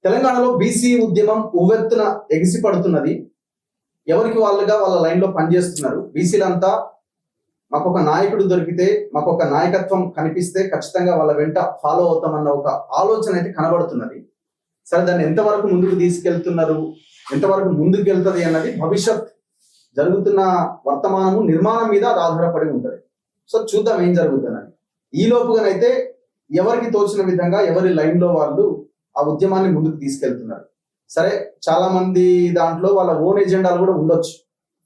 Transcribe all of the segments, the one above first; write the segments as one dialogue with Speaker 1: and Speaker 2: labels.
Speaker 1: తెలంగాణలో బీసీ ఉద్యమం ఉవ్వెత్తున ఎగిసిపడుతున్నది. ఎవరికి వాళ్ళుగా వాళ్ళ లైన్లో పనిచేస్తున్నారు. బీసీలంతా మాకు ఒక నాయకుడు దొరికితే, మాకు ఒక నాయకత్వం కనిపిస్తే ఖచ్చితంగా వాళ్ళ వెంట ఫాలో అవుతామన్న ఒక ఆలోచన అయితే కనబడుతున్నది. సరే, దాన్ని ఎంతవరకు ముందుకు తీసుకెళ్తున్నారు, ఎంతవరకు ముందుకు వెళ్తుంది అన్నది భవిష్యత్ జరుగుతున్న వర్తమానము నిర్మాణం మీద అది ఆధారపడి ఉంటుంది. సో చూద్దాం ఏం జరుగుతుందని. ఈ లోపుగానైతే ఎవరికి తోచిన విధంగా ఎవరి లైన్లో వాళ్ళు ఆ ఉద్యమాన్ని ముందుకు తీసుకెళ్తున్నారు. సరే, చాలా మంది దాంట్లో వాళ్ళ ఓన్ ఎజెండాలు కూడా ఉండొచ్చు,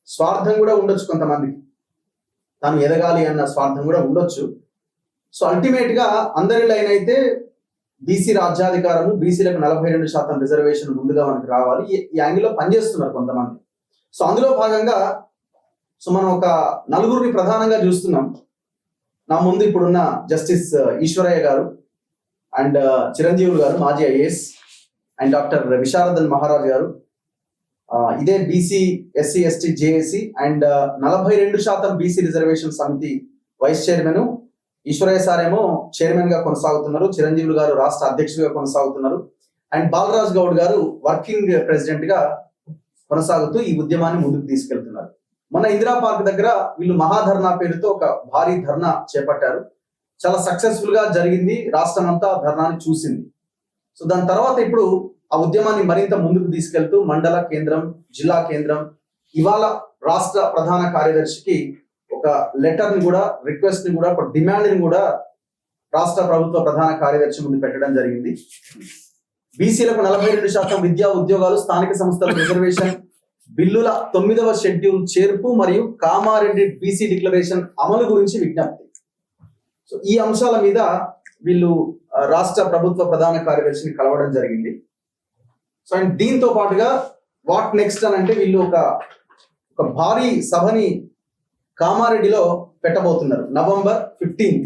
Speaker 1: స్వార్థం కూడా ఉండొచ్చు, కొంతమందికి తాను ఎదగాలి అన్న స్వార్థం కూడా ఉండొచ్చు. సో అల్టిమేట్ గా అందరి లైన్ అయితే బీసీ రాజ్యాధికారము, బీసీలకు 42% రిజర్వేషన్ ముందుగా మనకి రావాలి, ఈ యాంగిల్లో పనిచేస్తున్నారు కొంతమంది. సో అందులో భాగంగా మనం ఒక నలుగురిని ప్రధానంగా చూస్తున్నాం. నా ముందు ఇప్పుడున్న జస్టిస్ ఈశ్వరయ్య గారు అండ్ చిరంజీవులు గారు, మాజీ IAS, and doctor Visharadan Maharaj గారు, ఇదే BC SC ST JAC and 42% BC reservation సమితి వైస్ చైర్మన్. ఈశ్వరయ్య సార్ ఏమో చైర్మన్ గా కొనసాగుతున్నారు, చిరంజీవులు గారు రాష్ట్ర అధ్యక్షుడిగా కొనసాగుతున్నారు, అండ్ బాలరాజ్ గౌడ్ గారు వర్కింగ్ ప్రెసిడెంట్ గా కొనసాగుతూ ఈ ఉద్యమాన్ని ముందుకు తీసుకెళ్తున్నారు. మన ఇందిరా పార్క్ దగ్గర వీళ్ళు మహాధర్నా పేరుతో ఒక భారీ ధర్నా చేపట్టారు. చాలా సక్సెస్ఫుల్ గా జరిగింది, రాష్ట్రం అంతా ధర్నాన్ని చూసింది. సో దాని తర్వాత ఇప్పుడు ఆ ఉద్యమాన్ని మరింత ముందుకు తీసుకెళ్తూ మండల కేంద్రం, జిల్లా కేంద్రం, ఇవాళ రాష్ట్ర ప్రధాన కార్యదర్శికి ఒక లెటర్ ని కూడా, రిక్వెస్ట్ ని కూడా, ఒక డిమాండ్ ని కూడా రాష్ట్ర ప్రభుత్వ ప్రధాన కార్యదర్శి ముందు పెట్టడం జరిగింది. బీసీలకు 42% విద్యా ఉద్యోగాలు, స్థానిక సంస్థల రిజర్వేషన్ బిల్లుల 9వ షెడ్యూల్ చేర్పు మరియు కామారెడ్డి బీసీ డిక్లరేషన్ అమలు గురించి విజ్ఞప్తి. సో ఈ అంశాల మీద వీళ్ళు రాష్ట్ర ప్రభుత్వ ప్రధాన కార్యదర్శిని కలవడం జరిగింది. సో అండ్ దీంతో పాటుగా వాట్ నెక్స్ట్ అని అంటే వీళ్ళు ఒక భారీ సభని కామారెడ్డిలో పెట్టబోతున్నారు. నవంబర్ 15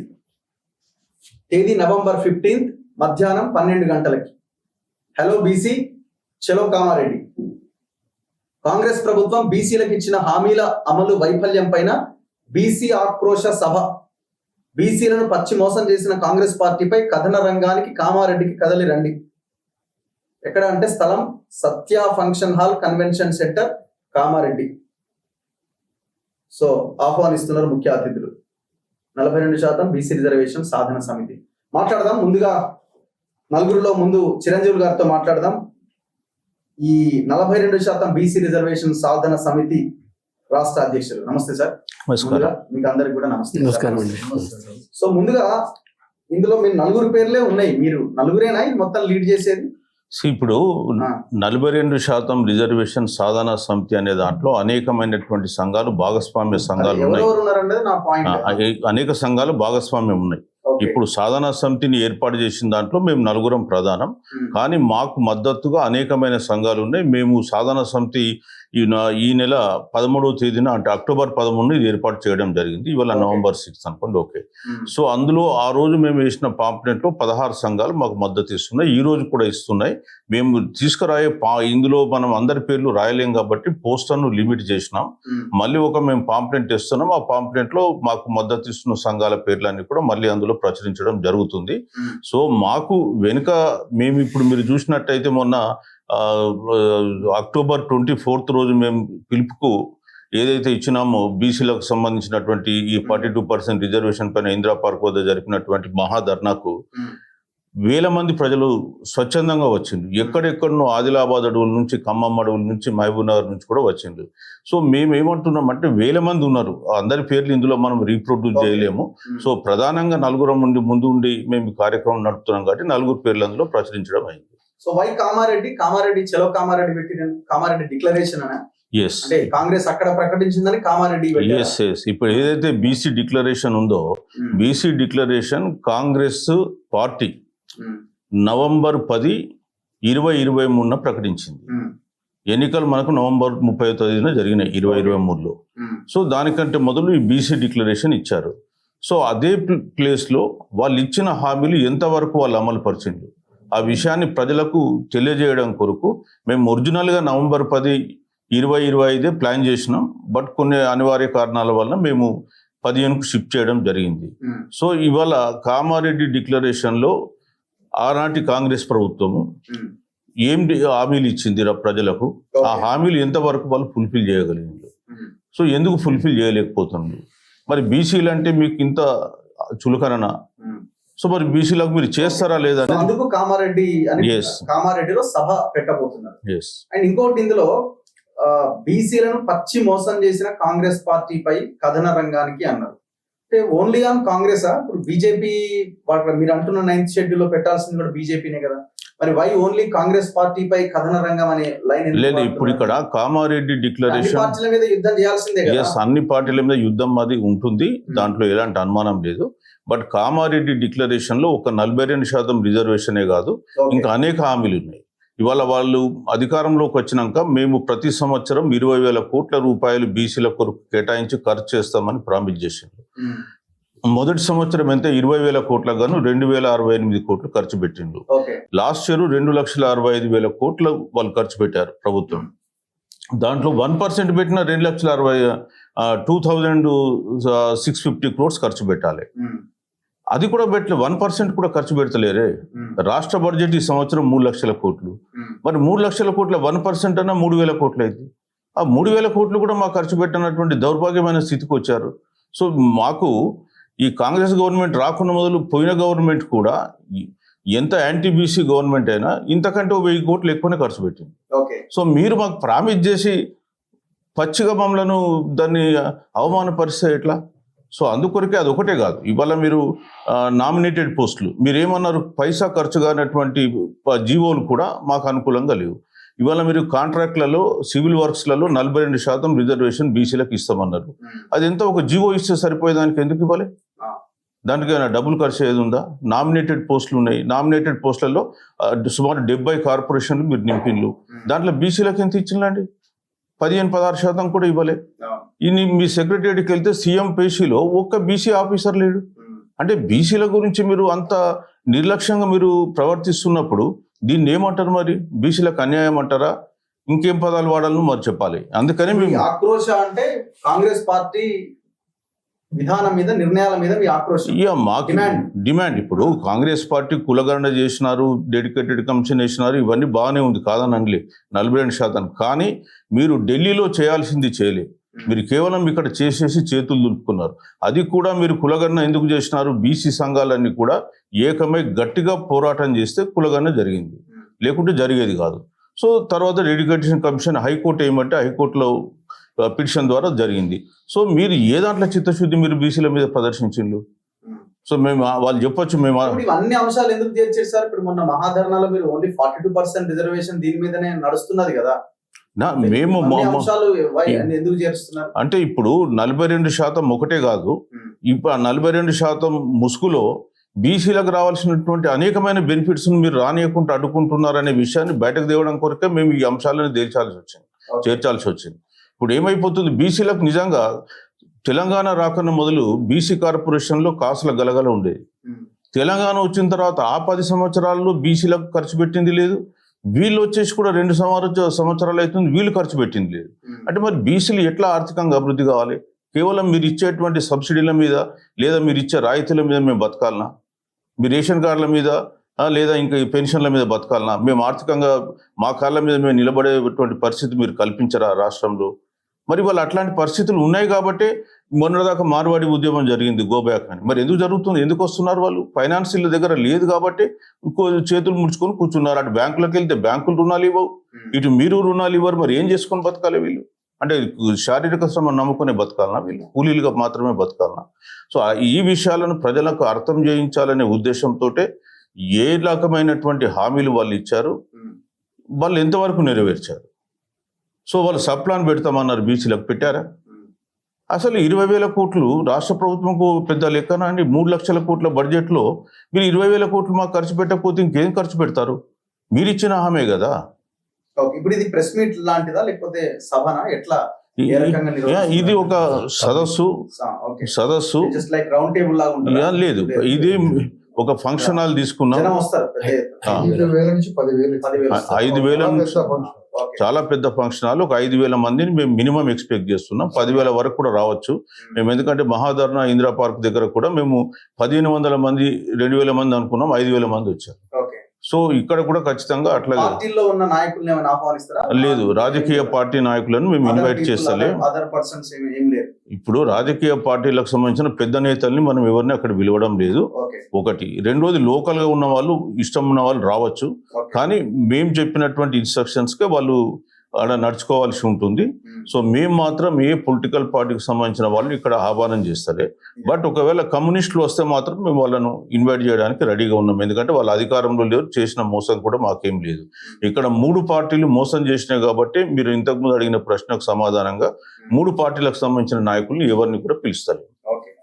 Speaker 1: తేదీ, నవంబర్ 15 మధ్యాహ్నం 12 గంటలకి. హలో బీసీ, చలో కామారెడ్డి. కాంగ్రెస్ ప్రభుత్వం బీసీలకు ఇచ్చిన హామీల అమలు వైఫల్యం పైన బీసీ ఆక్రోశ సభ. బీసీలను పచ్చి మోసం చేసిన కాంగ్రెస్ పార్టీపై కథన రంగానికి కామారెడ్డికి కదలి రండి. ఎక్కడ అంటే స్థలం Satya function hall, convention centre, Kamareddy. So ఆహ్వానిస్తున్నారు ముఖ్య అతిథులు. 42% బీసీ రిజర్వేషన్ సాధన సమితి. మాట్లాడదాం. ముందుగా నలుగురిలో ముందు చిరంజీవి గారితో మాట్లాడదాం. ఈ 42% బీసీ రిజర్వేషన్ సాధన సమితి రాష్ట్ర అధ్యక్షులు. నమస్తే సార్. మీకు అందరికి కూడా నమస్తే. సో ముందుగా ఇందులో మీరు నలుగురు పేర్లే ఉన్నాయి, మీరు నలుగురేనా మొత్తం లీడ్ చేసేది?
Speaker 2: ఇప్పుడు 42% రిజర్వేషన్ సాధన సమితి అనే దాంట్లో అనేకమైనటువంటి సంఘాలు, భాగస్వామ్య సంఘాలు ఉన్నాయి. అనేక సంఘాలు భాగస్వామ్యం ఉన్నాయి. ఇప్పుడు సాధన సమితిని ఏర్పాటు చేసిన దాంట్లో మేము నలుగురం ప్రధానం, కానీ మాకు మద్దతుగా అనేకమైన సంఘాలు ఉన్నాయి. మేము సాధన సమితి ఈ నెల 13వ తేదీన, అంటే అక్టోబర్ 13 ఇది ఏర్పాటు చేయడం జరిగింది. ఇవాళ నవంబర్ 6 అనుకోండి. ఓకే. సో అందులో ఆ రోజు మేము వేసిన పాంప్లెట్లో 16 సంఘాలు మాకు మద్దతు ఇస్తున్నాయి. ఈ రోజు కూడా ఇస్తున్నాయి. మేము తీసుకురాయే ఇందులో మనం అందరి పేర్లు రాయలేం కాబట్టి పోస్టర్ను లిమిట్ చేసినాం. మళ్ళీ మేము పాంప్లెంట్ ఇస్తున్నాం. ఆ పాంప్లెంట్లో మాకు మద్దతు ఇస్తున్న సంఘాల పేర్లన్నీ కూడా మళ్ళీ అందులో ప్రచురించడం జరుగుతుంది. సో మాకు వెనుక మేము ఇప్పుడు మీరు చూసినట్టయితే మొన్న అక్టోబర్ 24 రోజు మేము పిలుపుకు ఏదైతే ఇచ్చినామో బీసీలకు సంబంధించినటువంటి ఈ 42% రిజర్వేషన్ పైన ఇందిరా పార్క్ వద్ద జరిపినటువంటి మహాధర్నాకు వేల మంది ప్రజలు స్వచ్ఛందంగా వచ్చింది. ఎక్కడెక్కడనో ఆదిలాబాద్ అడవుల నుంచి, ఖమ్మం అడవుల నుంచి, మహబూబ్ నగర్ నుంచి కూడా వచ్చింది. సో మేము ఏమంటున్నామంటే వేల మంది ఉన్నారు. అందరి పేర్లు ఇందులో మనం రీప్రొడ్యూస్ చేయలేము. సో ప్రధానంగా నలుగురం ముందు ఉండి మేము కార్యక్రమం నడుపుతున్నాం కాబట్టి నలుగురు పేర్లు అందులో ప్రచురించడం అయింది.
Speaker 1: సో వై కామారెడ్డి చలో కామారెడ్డి పెట్టిన కామారెడ్డి డిక్లరేషన్ అనే అంటే కాంగ్రెస్ అక్కడ ప్రకటించిందని కామారెడ్డి.
Speaker 2: ఇప్పుడు ఏదైతే బీసీ డిక్లరేషన్ ఉందో, BC declaration Congress party November 10, 2023 ప్రకటించింది. ఎన్నికలు మనకు నవంబర్ 30వ తేదీన జరిగినాయి 2023లో. సో దానికంటే మొదలు ఈ బీసీ డిక్లరేషన్ ఇచ్చారు. సో అదే ప్లేస్లో వాళ్ళు ఇచ్చిన హామీలు ఎంతవరకు వాళ్ళు అమలు పరిచిండ్రు ఆ విషయాన్ని ప్రజలకు తెలియజేయడం కొరకు మేము ఒరిజినల్గా నవంబర్ 10, 2025 ప్లాన్ చేసినాం. బట్ కొన్ని అనివార్య కారణాల వల్ల మేము 15కు షిఫ్ట్ చేయడం జరిగింది. సో ఇవాళ కామారెడ్డి డిక్లరేషన్లో ఆనాటి కాంగ్రెస్ ప్రభుత్వము హామీలు ఇచ్చింది ప్రజలకు, ఆ హామీలు ఎంతవరకు వాళ్ళు ఫుల్ఫిల్ చేయగలిగింది. సో ఎందుకు ఫుల్ఫిల్ చేయలేకపోతుంది? మరి బీసీలు అంటే మీకు ఇంత చులకన. సో మరి బీసీలకు మీరు చేస్తారా లేదా?
Speaker 1: అందుకు కామారెడ్డిలో సభ పెట్టబోతున్నారు. అండ్ ఇంకోటి, ఇందులో బీసీలను పచ్చి మోసం చేసిన కాంగ్రెస్ పార్టీపై కథన రంగానికి అన్నారు. అంటే ఓన్లీ ఆన్ కాంగ్రెస్? ఇప్పుడు బీజేపీ మీరు అంటున్న 9th షెడ్యూల్ లో పెట్టాల్సింది కూడా బీజేపీనే కదా, మరి వై ఓన్లీ కాంగ్రెస్ పార్టీపై కథన రంగం అనే లైన్
Speaker 2: లేదు. ఇప్పుడు ఇక్కడ కామారెడ్డి డిక్లరేషన్
Speaker 1: పార్టీల మీద యుద్ధం చేయాల్సిందే కదా.
Speaker 2: అన్ని పార్టీల మీద యుద్ధం అది ఉంటుంది, దాంట్లో ఎలాంటి అనుమానం లేదు. బట్ కామారెడ్డి డిక్లరేషన్ లో ఒక 42% రిజర్వేషనే కాదు, ఇంకా అనేక హామీలు ఉన్నాయి. ఇవాళ వాళ్ళు అధికారంలోకి వచ్చినాక మేము ప్రతి సంవత్సరం 20,000 కోట్ల రూపాయలు బీసీల కొరకు కేటాయించి ఖర్చు చేస్తామని ప్రామిస్ చేసిండ్రు. మొదటి సంవత్సరం ఎంత 20,000 కోట్లకు గాను 2,068 కోట్లు ఖర్చు పెట్టిండ్రు. లాస్ట్ ఇయర్ 2,65,000 కోట్లు వాళ్ళు ఖర్చు పెట్టారు ప్రభుత్వం. దాంట్లో 1% పెట్టిన 2,650 crores ఖర్చు పెట్టాలి. అది కూడా పెట్టలే, 1% కూడా ఖర్చు పెడతలేరే. రాష్ట్ర బడ్జెట్ ఈ సంవత్సరం 3 లక్షల కోట్లు. మరి 3 లక్షల కోట్ల 1% అన్నా 3,000 కోట్లు అయింది. ఆ 3,000 కోట్లు కూడా మాకు ఖర్చు పెట్టినటువంటి దౌర్భాగ్యమైన స్థితికి వచ్చారు. సో మాకు ఈ కాంగ్రెస్ గవర్నమెంట్ రాకుండా మొదలు పోయిన గవర్నమెంట్ కూడా ఎంత యాంటీ బీసీ గవర్నమెంట్ అయినా ఇంతకంటే 1,000 కోట్లు ఎక్కువనే ఖర్చు పెట్టింది. సో మీరు మాకు ప్రామిస్ చేసి పచ్చిగా మమ్మలను దాన్ని అవమానపరిస్తే ఎట్లా? సో అందుకొరకే అది ఒకటే కాదు, ఇవాళ మీరు నామినేటెడ్ పోస్టులు మీరేమన్నారు, పైసా ఖర్చు కానటువంటి జీవోలు కూడా మాకు అనుకూలంగా లేవు. ఇవాళ మీరు కాంట్రాక్ట్లలో సివిల్ వర్క్స్లలో 42% రిజర్వేషన్ బీసీలకు ఇస్తామన్నారు. అది ఎంత ఒక జీవో ఇస్తే సరిపోయేదానికి ఎందుకు ఇవ్వాలి? దానికి డబ్బులు ఖర్చు ఏది ఉందా? నామినేటెడ్ పోస్టులు ఉన్నాయి, నామినేటెడ్ పోస్టులలో సుమారు 70 కార్పొరేషన్లు మీరు నింపిన్లు, దాంట్లో బీసీలకు ఎంత ఇచ్చిందండి? 15-16% కూడా ఇవ్వలే. ఇన్ని మీ సెక్రటరీకి వెళ్తే సీఎం పేషీలో ఒక్క బీసీ ఆఫీసర్ లేడు. అంటే బీసీల గురించి మీరు అంత నిర్లక్ష్యంగా మీరు ప్రవర్తిస్తున్నప్పుడు దీన్ని ఏమంటారు? మరి బీసీలకు అన్యాయం అంటారా? ఇంకేం పదాలు వాడాలను మరి చెప్పాలి. అందుకని మేము
Speaker 1: ఆక్రోశ అంటే కాంగ్రెస్ పార్టీ విధానం మీద, నిర్ణయాల మీద మీ ఆక్రోశం.
Speaker 2: మాకు డిమాండ్. ఇప్పుడు కాంగ్రెస్ పార్టీ కులగణన చేసినారు, డెడికేటెడ్ కమిషన్ వేసినారు, ఇవన్నీ బాగానే ఉంది కాదని అనలే 42%. కానీ మీరు ఢిల్లీలో చేయాల్సింది చేయలే, మీరు కేవలం ఇక్కడ చేసేసి చేతులు దులుపుకున్నారు. అది కూడా మీరు కులగణన ఎందుకు చేసినారు? బీసీ సంఘాలన్నీ కూడా ఏకమై గట్టిగా పోరాటం చేస్తే కులగణన జరిగింది, లేకుంటే జరిగేది కాదు. సో తర్వాత డెడికేషన్ కమిషన్ హైకోర్టు ఏమంటే హైకోర్టులో పిటిషన్ ద్వారా జరిగింది. సో మీరు ఏ దాంట్లో చిత్తశుద్ధి మీరు బీసీల మీద ప్రదర్శించిండ్రు? సో మేము వాళ్ళు చెప్పొచ్చు మేము
Speaker 1: అన్ని అంశాలు ఎందుకు చేర్చేస్తారు? ఇప్పుడు మొన్న మహాధర్నాలో మీరు ఓన్లీ 42% రిజర్వేషన్ దీని మీదనే నడుస్తున్నది కదా,
Speaker 2: మేము
Speaker 1: ఎందుకు చేరుస్తున్నారు?
Speaker 2: అంటే ఇప్పుడు 42% ఒకటే కాదు, ఇప్పుడు 42% ముసుగులో బీసీలకు రావాల్సినటువంటి అనేకమైన బెనిఫిట్స్ మీరు రానియకుండా అడ్డుకుంటున్నారనే విషయాన్ని బయటకు తేవడం కొరకే మేము ఈ అంశాలను చేర్చాల్సి వచ్చింది. ఇప్పుడు ఏమైపోతుంది, బీసీలకు నిజంగా తెలంగాణ రాకన్నా మొదలు బీసీ కార్పొరేషన్లో కాసుల గలగల ఉండేది. తెలంగాణ వచ్చిన తర్వాత ఆ 10 సంవత్సరాల్లో బీసీలకు ఖర్చు పెట్టింది లేదు, వీళ్ళు వచ్చేసి కూడా 2 సంవత్సరాలు అవుతుంది వీళ్ళు ఖర్చు పెట్టింది లేదు. అంటే మరి బీసీలు ఎట్లా ఆర్థికంగా అభివృద్ధి కావాలి? కేవలం మీరు ఇచ్చేటువంటి సబ్సిడీల మీద లేదా మీరు ఇచ్చే రాయితీల మీద మేము బతకాలనా? మీ రేషన్ కార్డుల మీద లేదా ఇంకా ఈ పెన్షన్ల మీద బతకాలనా? మేము ఆర్థికంగా మా కాళ్ళ మీద మేము నిలబడేటువంటి పరిస్థితి మీరు కల్పించరా రాష్ట్రంలో? మరి వాళ్ళు అట్లాంటి పరిస్థితులు ఉన్నాయి కాబట్టి మొన్నటిదాకా మార్వాడి ఉద్యమం జరిగింది, గోబ్యాక్ అని. మరి ఎందుకు జరుగుతుంది? ఎందుకు వస్తున్నారు? వాళ్ళు ఫైనాన్షియల్ దగ్గర లేదు కాబట్టి చేతులు ముడుచుకొని కూర్చున్నారు. అటు బ్యాంకులకు వెళ్తే బ్యాంకులు రుణాలు ఇవ్వవు, ఇటు మీరు రుణాలు ఇవ్వరు. మరి ఏం చేసుకొని బతకాలి వీళ్ళు? అంటే శారీరక శ్రమ నమ్ముకునే బతకాలనా వీళ్ళు? కూలీలుగా మాత్రమే బతకాలనా? సో ఈ విషయాలను ప్రజలకు అర్థం చేయించాలనే ఉద్దేశంతో ఏ రకమైనటువంటి హామీలు వాళ్ళు ఇచ్చారు, వాళ్ళు ఎంతవరకు నెరవేర్చారు? సో వాళ్ళు సబ్ ప్లాన్ పెడతామన్నారు, బీసీలకు పెట్టారా? అసలు 20,000 కోట్లు రాష్ట్ర ప్రభుత్వంకు పెద్ద లెక్కన అండి. 3 లక్షల కోట్ల బడ్జెట్లో మీరు 20,000 కోట్లు మాకు ఖర్చు పెట్టకపోతే ఇంకేం ఖర్చు పెడతారు? మీరు ఇచ్చిన హామీ కదా.
Speaker 1: ఇప్పుడు ఇది ప్రెస్ మీట్ లాంటిదా లేకపోతే సభనా? ఎట్లా?
Speaker 2: ఇది ఒక సదస్సు లేదు, ఇది ఒక ఫంక్షన్ హాల్ తీసుకున్నాం. 5,000 చాలా పెద్ద ఫంక్షన్ హాల్. ఒక 5,000 మందిని మేము మినిమం ఎక్స్పెక్ట్ చేస్తున్నాం. 10,000 వరకు కూడా రావచ్చు మేము. ఎందుకంటే మహాధర్నా ఇందిరా పార్క్ దగ్గర కూడా మేము 1,500 మంది 2,000 మంది అనుకున్నాం, 5,000 మంది వచ్చారు. సో ఇక్కడ కూడా ఖచ్చితంగా అట్లాగే
Speaker 1: పార్టీలో ఉన్న నాయకుల్ని ఏమైనా ఆహ్వానిస్తారా?
Speaker 2: లేదు, రాజకీయ పార్టీ నాయకులను మేము ఇన్వైట్ చేస్తలే.
Speaker 1: అదర్ పర్సన్స్ ఏం లేరు.
Speaker 2: ఇప్పుడు రాజకీయ పార్టీలకు సంబంధించిన పెద్ద నేతల్ని మనం ఎవరిని అక్కడ పిలవడం లేదు.
Speaker 1: ఓకే,
Speaker 2: ఒకటి. రెండోది, లోకల్ గా ఉన్న వాళ్ళు, ఇష్టం ఉన్న వాళ్ళు రావచ్చు,
Speaker 1: ఓకే.
Speaker 2: కానీ మేము చెప్పినటువంటి ఇన్స్ట్రక్షన్స్ కే వాళ్ళు అక్కడ నడుచుకోవాల్సి ఉంటుంది. సో మేము మాత్రం ఏ పొలిటికల్ పార్టీకి సంబంధించిన వాళ్ళు ఇక్కడ ఆహ్వానం చేస్తలే. బట్ ఒకవేళ కమ్యూనిస్టులు వస్తే మాత్రం మేము వాళ్ళను ఇన్వైట్ చేయడానికి రెడీగా ఉన్నాం. ఎందుకంటే వాళ్ళ అధికారంలో లేరు, చేసిన మోసం కూడా మాకేం లేదు. ఇక్కడ 3 పార్టీలు మోసం చేసినాయి కాబట్టి మీరు ఇంతకుముందు అడిగిన ప్రశ్నకు సమాధానంగా 3 పార్టీలకు సంబంధించిన నాయకుల్ని ఎవరిని కూడా పిలుస్తారు.